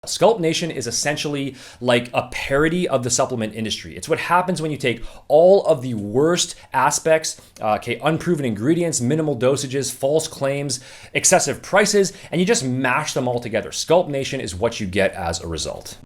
SculptNation is essentially like a parody of the supplement industry. It's what happens when you take all of the worst aspects, unproven ingredients, minimal dosages, false claims, excessive prices, and you just mash them all together. SculptNation is what you get as a result.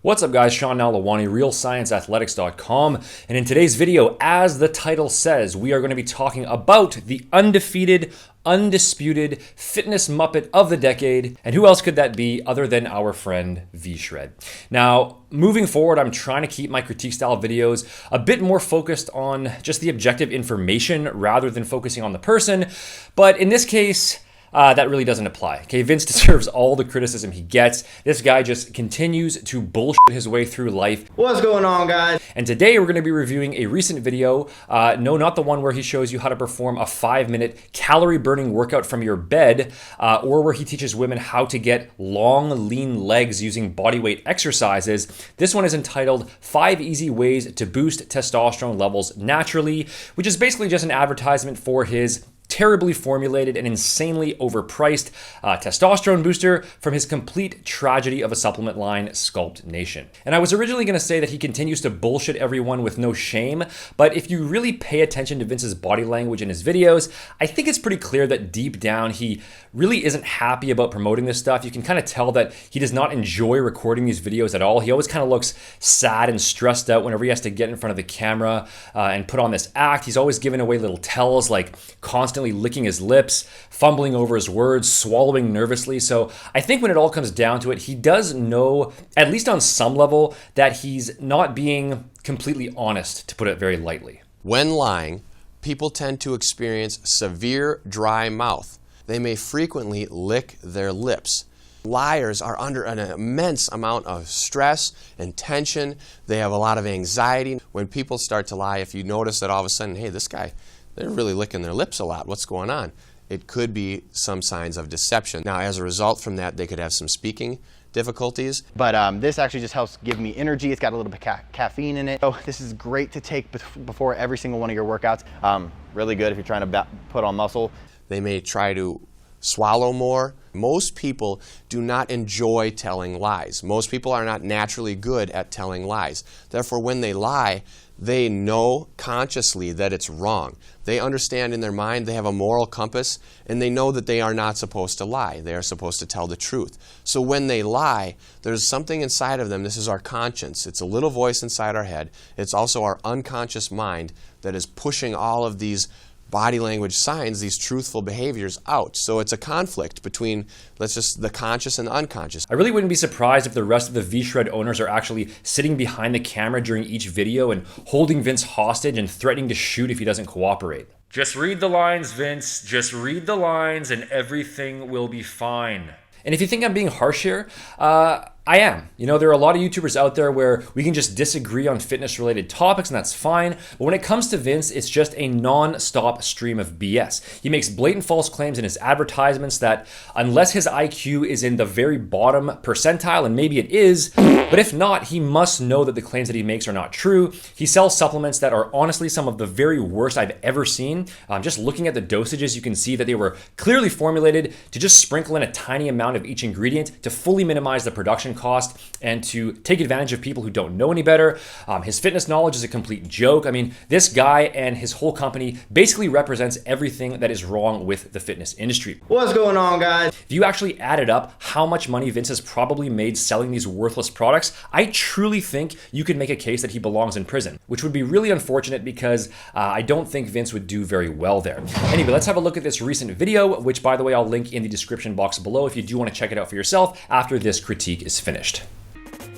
What's up guys, Sean Nalawani, RealScienceAthletics.com, and in today's video, as the title says, we are going to be talking about the undefeated, undisputed fitness muppet of the decade, and who else could that be other than our friend V-Shred. Now, moving forward, I'm trying to keep my critique style videos a bit more focused on just the objective information rather than focusing on the person, but in this case, that really doesn't apply. Okay, Vince deserves all the criticism he gets. This guy just continues to bullshit his way through life. What's going on, guys? And today we're going to be reviewing a recent video. No, not the one where he shows you how to perform a 5-minute calorie-burning workout from your bed, or where he teaches women how to get long, lean legs using bodyweight exercises. This one is entitled 5 Easy Ways to Boost Testosterone Levels Naturally, which is basically just an advertisement for his terribly formulated and insanely overpriced testosterone booster from his complete tragedy of a supplement line, SculptNation. And I was originally going to say that he continues to bullshit everyone with no shame, but if you really pay attention to Vince's body language in his videos, I think it's pretty clear that deep down he really isn't happy about promoting this stuff. You can kind of tell that he does not enjoy recording these videos at all. He always kind of looks sad and stressed out whenever he has to get in front of the camera and put on this act. He's always giving away little tells, like constantly licking his lips, fumbling over his words, swallowing nervously. So I think when it all comes down to it, he does know, at least on some level, that he's not being completely honest, to put it very lightly. When lying, people tend to experience severe dry mouth. They may frequently lick their lips. Liars are under an immense amount of stress and tension. They have a lot of anxiety. When people start to lie, if you notice that all of a sudden, hey, this guy, they're really licking their lips a lot. What's going on? It could be some signs of deception. Now, as a result from that, they could have some speaking difficulties. But this actually just helps give me energy. It's got a little bit of caffeine in it. So this is great to take before every single one of your workouts. Really good if you're trying to put on muscle. They may try to swallow more. Most people do not enjoy telling lies. Most people are not naturally good at telling lies. Therefore, when they lie, they know consciously that it's wrong. They understand in their mind, they have a moral compass, and they know that they are not supposed to lie. They are supposed to tell the truth. So when they lie, there's something inside of them. This is our conscience. It's a little voice inside our head. It's also our unconscious mind that is pushing all of these body language signs, these truthful behaviors out. So it's a conflict between, the conscious and the unconscious. I really wouldn't be surprised if the rest of the V-Shred owners are actually sitting behind the camera during each video and holding Vince hostage and threatening to shoot if he doesn't cooperate. Just read the lines, Vince. Just read the lines and everything will be fine. And if you think I'm being harsh here, I am. You know, there are a lot of YouTubers out there where we can just disagree on fitness-related topics, and that's fine. But when it comes to Vince, it's just a non-stop stream of BS. He makes blatant false claims in his advertisements that unless his IQ is in the very bottom percentile, and maybe it is, but if not, he must know that the claims that he makes are not true. He sells supplements that are honestly some of the very worst I've ever seen. Just looking at the dosages, you can see that they were clearly formulated to just sprinkle in a tiny amount of each ingredient to fully minimize the production cost and to take advantage of people who don't know any better. His fitness knowledge is a complete joke. I mean, this guy and his whole company basically represents everything that is wrong with the fitness industry. What's going on, guys? If you actually added up how much money Vince has probably made selling these worthless products, I truly think you could make a case that he belongs in prison, which would be really unfortunate because I don't think Vince would do very well there. Anyway, let's have a look at this recent video, which by the way, I'll link in the description box below if you do want to check it out for yourself after this critique is finished.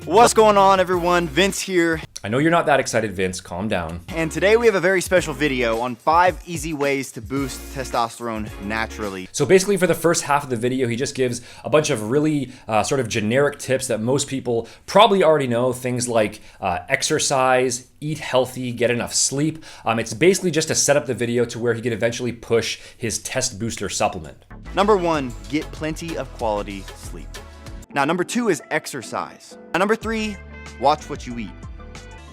What's going on, everyone? Vince here. I know you're not that excited, Vince. Calm down. And today we have a very special video on 5 easy ways to boost testosterone naturally. So basically for the first half of the video, he just gives a bunch of really sort of generic tips that most people probably already know. Things like exercise, eat healthy, get enough sleep. It's basically just to set up the video to where he could eventually push his test booster supplement. Number 1, get plenty of quality sleep. Now, number 2 is exercise. Now, number 3, watch what you eat.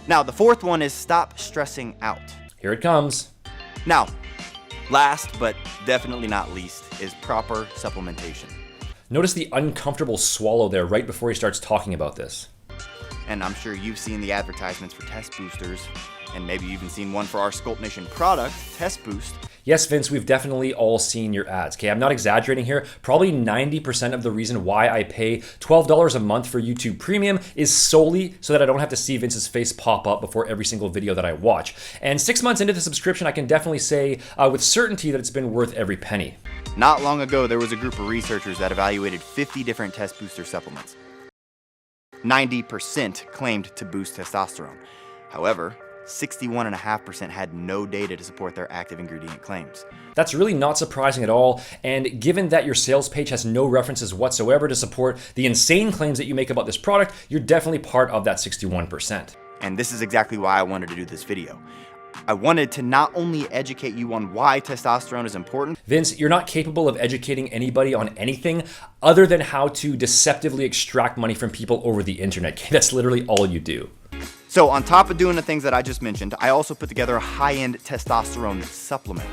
Now, the 4th one is stop stressing out. Here it comes. Now, Last, but definitely not least, is proper supplementation. Notice the uncomfortable swallow there right before he starts talking about this. And I'm sure you've seen the advertisements for test boosters, and maybe you've even seen one for our SculptNation product, TestBoost. Yes, Vince, we've definitely all seen your ads. Okay, I'm not exaggerating here. Probably 90% of the reason why I pay $12 a month for YouTube Premium is solely so that I don't have to see Vince's face pop up before every single video that I watch. And 6 months into the subscription, I can definitely say with certainty that it's been worth every penny. Not long ago, there was a group of researchers that evaluated 50 different test booster supplements. 90% claimed to boost testosterone. However, 61.5% had no data to support their active ingredient claims. That's really not surprising at all, and given that your sales page has no references whatsoever to support the insane claims that you make about this product, you're definitely part of that 61%. And this is exactly why I wanted to do this video. I wanted to not only educate you on why testosterone is important. Vince, you're not capable of educating anybody on anything other than how to deceptively extract money from people over the internet. That's literally all you do. So on top of doing the things that I just mentioned, I also put together a high-end testosterone supplement.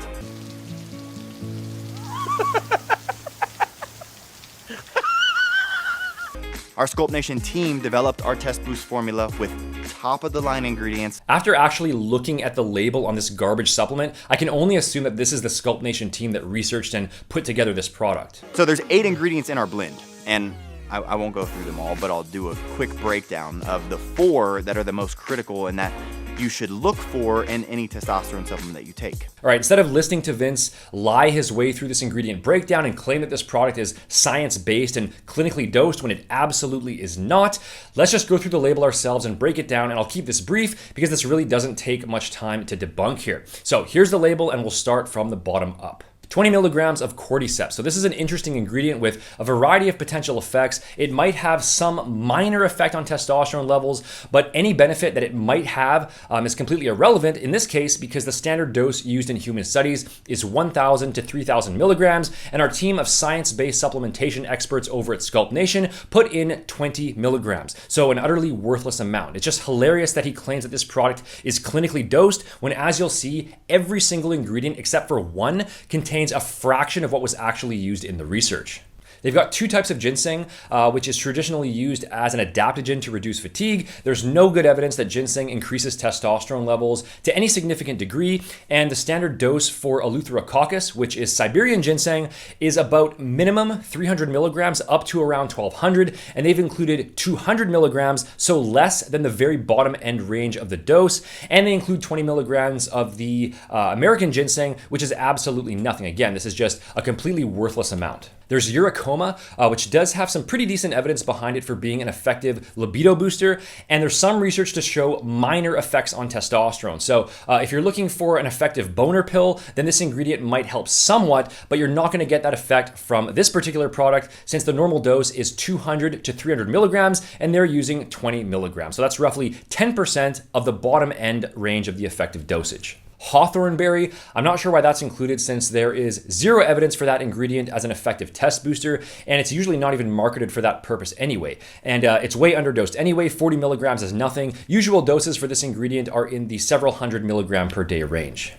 Our SculptNation team developed our TestBoost formula with top-of-the-line ingredients. After actually looking at the label on this garbage supplement, I can only assume that this is the SculptNation team that researched and put together this product. So there's 8 ingredients in our blend, and I won't go through them all, but I'll do a quick breakdown of the 4 that are the most critical and that you should look for in any testosterone supplement that you take. All right, instead of listening to Vince lie his way through this ingredient breakdown and claim that this product is science-based and clinically dosed when it absolutely is not, let's just go through the label ourselves and break it down, and I'll keep this brief because this really doesn't take much time to debunk here. So here's the label, and we'll start from the bottom up. 20 milligrams of cordyceps. So this is an interesting ingredient with a variety of potential effects. It might have some minor effect on testosterone levels, but any benefit that it might have is completely irrelevant in this case because the standard dose used in human studies is 1,000 to 3,000 milligrams, and our team of science-based supplementation experts over at SculptNation put in 20 milligrams. So an utterly worthless amount. It's just hilarious that he claims that this product is clinically dosed when, as you'll see, every single ingredient except for one contains a fraction of what was actually used in the research. They've got 2 types of ginseng, which is traditionally used as an adaptogen to reduce fatigue. There's no good evidence that ginseng increases testosterone levels to any significant degree, and the standard dose for Eleutherococcus, which is Siberian ginseng, is about minimum 300 milligrams up to around 1,200, and they've included 200 milligrams, so less than the very bottom end range of the dose, and they include 20 milligrams of the American ginseng, which is absolutely nothing. Again, this is just a completely worthless amount. There's uricoma, which does have some pretty decent evidence behind it for being an effective libido booster, and there's some research to show minor effects on testosterone. So if you're looking for an effective boner pill, then this ingredient might help somewhat, but you're not going to get that effect from this particular product since the normal dose is 200 to 300 milligrams, and they're using 20 milligrams. So that's roughly 10% of the bottom end range of the effective dosage. Hawthornberry, I'm not sure why that's included since there is zero evidence for that ingredient as an effective test booster, and it's usually not even marketed for that purpose anyway. And it's way underdosed anyway. 40 milligrams is nothing. Usual doses for this ingredient are in the several hundred milligram per day range.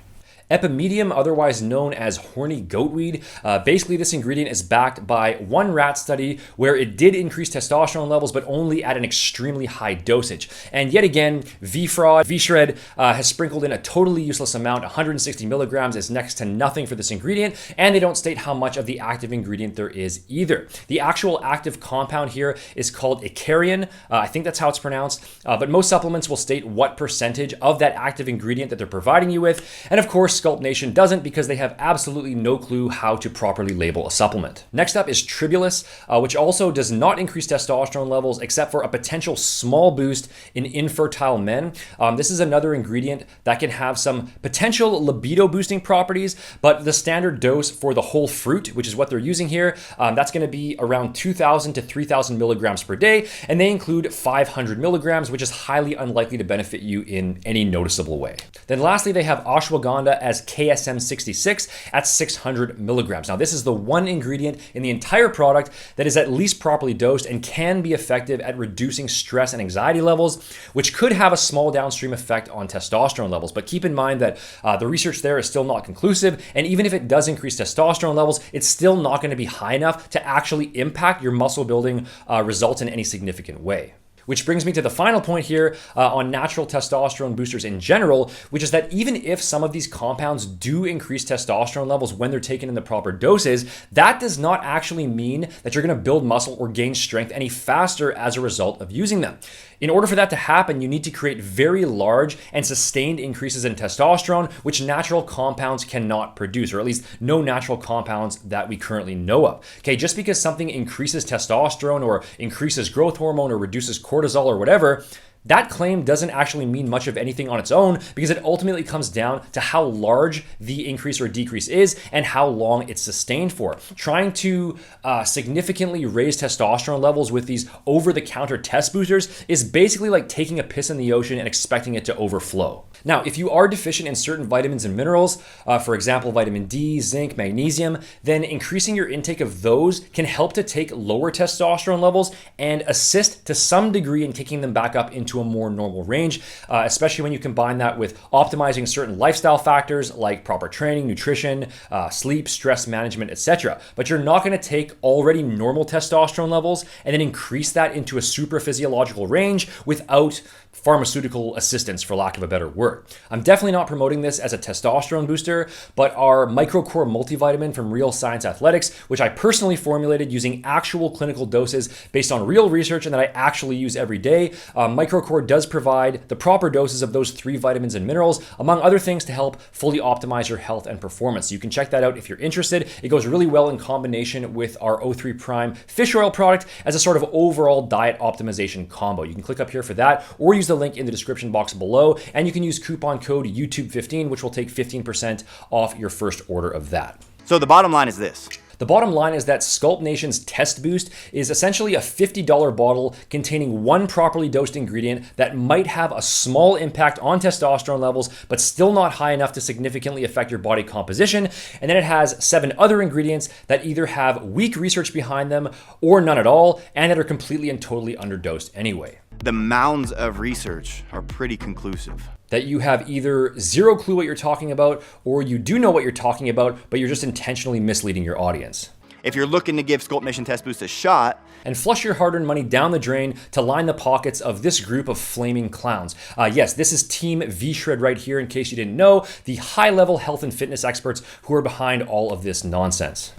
Epimedium, otherwise known as horny goatweed. Basically, this ingredient is backed by one rat study where it did increase testosterone levels, but only at an extremely high dosage. And yet again, VShred has sprinkled in a totally useless amount. 160 milligrams is next to nothing for this ingredient, and they don't state how much of the active ingredient there is either. The actual active compound here is called Icarian. I think that's how it's pronounced, but most supplements will state what percentage of that active ingredient that they're providing you with. And of course, SculptNation doesn't because they have absolutely no clue how to properly label a supplement. Next up is Tribulus, which also does not increase testosterone levels except for a potential small boost in infertile men. This is another ingredient that can have some potential libido boosting properties, but the standard dose for the whole fruit, which is what they're using here, that's going to be around 2,000 to 3,000 milligrams per day, and they include 500 milligrams, which is highly unlikely to benefit you in any noticeable way. Then lastly, they have ashwagandha as KSM66 at 600 milligrams. Now, this is the one ingredient in the entire product that is at least properly dosed and can be effective at reducing stress and anxiety levels, which could have a small downstream effect on testosterone levels. But keep in mind that the research there is still not conclusive, and even if it does increase testosterone levels, it's still not going to be high enough to actually impact your muscle building results in any significant way. Which brings me to the final point here on natural testosterone boosters in general, which is that even if some of these compounds do increase testosterone levels when they're taken in the proper doses, that does not actually mean that you're going to build muscle or gain strength any faster as a result of using them. In order for that to happen, you need to create very large and sustained increases in testosterone, which natural compounds cannot produce, or at least no natural compounds that we currently know of. Okay, just because something increases testosterone or increases growth hormone or reduces cortisol or whatever, that claim doesn't actually mean much of anything on its own, because it ultimately comes down to how large the increase or decrease is and how long it's sustained for. Trying to significantly raise testosterone levels with these over-the-counter test boosters is basically like taking a piss in the ocean and expecting it to overflow. Now, if you are deficient in certain vitamins and minerals, for example, vitamin D, zinc, magnesium, then increasing your intake of those can help to take lower testosterone levels and assist to some degree in kicking them back up into a more normal range, especially when you combine that with optimizing certain lifestyle factors like proper training, nutrition, sleep, stress management, etc. But you're not going to take already normal testosterone levels and then increase that into a super physiological range without pharmaceutical assistance, for lack of a better word. I'm definitely not promoting this as a testosterone booster, but our MicroCore multivitamin from Real Science Athletics, which I personally formulated using actual clinical doses based on real research and that I actually use every day. MicroCore does provide the proper doses of those 3 vitamins and minerals, among other things, to help fully optimize your health and performance. You can check that out if you're interested. It goes really well in combination with our O3 Prime fish oil product as a sort of overall diet optimization combo. You can click up here for that, or use the link in the description box below, and you can use coupon code YouTube15, which will take 15% off your first order of that. So the bottom line is this. The bottom line is that SculptNation's TestBoost is essentially a $50 bottle containing one properly dosed ingredient that might have a small impact on testosterone levels, but still not high enough to significantly affect your body composition. And then it has 7 other ingredients that either have weak research behind them or none at all, and that are completely and totally underdosed anyway. The mounds of research are pretty conclusive. That you have either zero clue what you're talking about, or you do know what you're talking about, but you're just intentionally misleading your audience. If you're looking to give SculptNation TestBoost a shot and flush your hard-earned money down the drain to line the pockets of this group of flaming clowns. Yes, this is Team V-Shred right here, in case you didn't know, the high-level health and fitness experts who are behind all of this nonsense.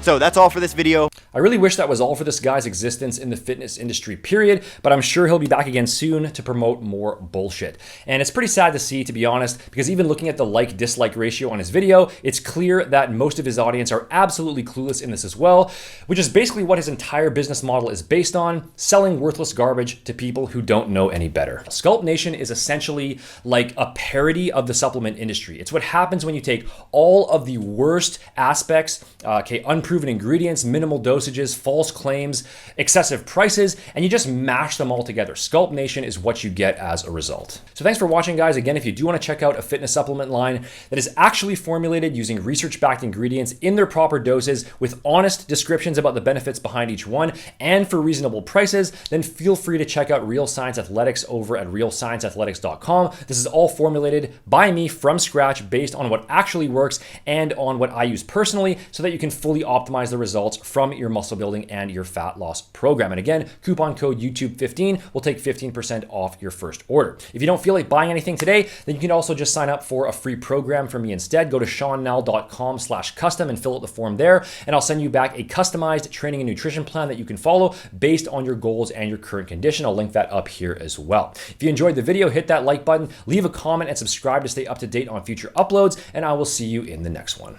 So that's all for this video. I really wish that was all for this guy's existence in the fitness industry, period, but I'm sure he'll be back again soon to promote more bullshit. And it's pretty sad to see, to be honest, because even looking at the like-dislike ratio on his video, it's clear that most of his audience are absolutely clueless in this as well, which is basically what his entire business model is based on, selling worthless garbage to people who don't know any better. SculptNation is essentially like a parody of the supplement industry. It's what happens when you take all of the worst aspects, unproven ingredients, minimal dosages, false claims, excessive prices, and you just mash them all together. SculptNation is what you get as a result. So thanks for watching, guys. Again, if you do want to check out a fitness supplement line that is actually formulated using research-backed ingredients in their proper doses with honest descriptions about the benefits behind each one and for reasonable prices, then feel free to check out Real Science Athletics over at realscienceathletics.com. This is all formulated by me from scratch based on what actually works and on what I use personally, so that you can fully optimize the results from your muscle building and your fat loss program. And again, coupon code YouTube15 will take 15% off your first order. If you don't feel like buying anything today, then you can also just sign up for a free program from me instead. Go to seannell.com/custom and fill out the form there, and I'll send you back a customized training and nutrition plan that you can follow based on your goals and your current condition. I'll link that up here as well. If you enjoyed the video, hit that like button, leave a comment, and subscribe to stay up to date on future uploads, and I will see you in the next one.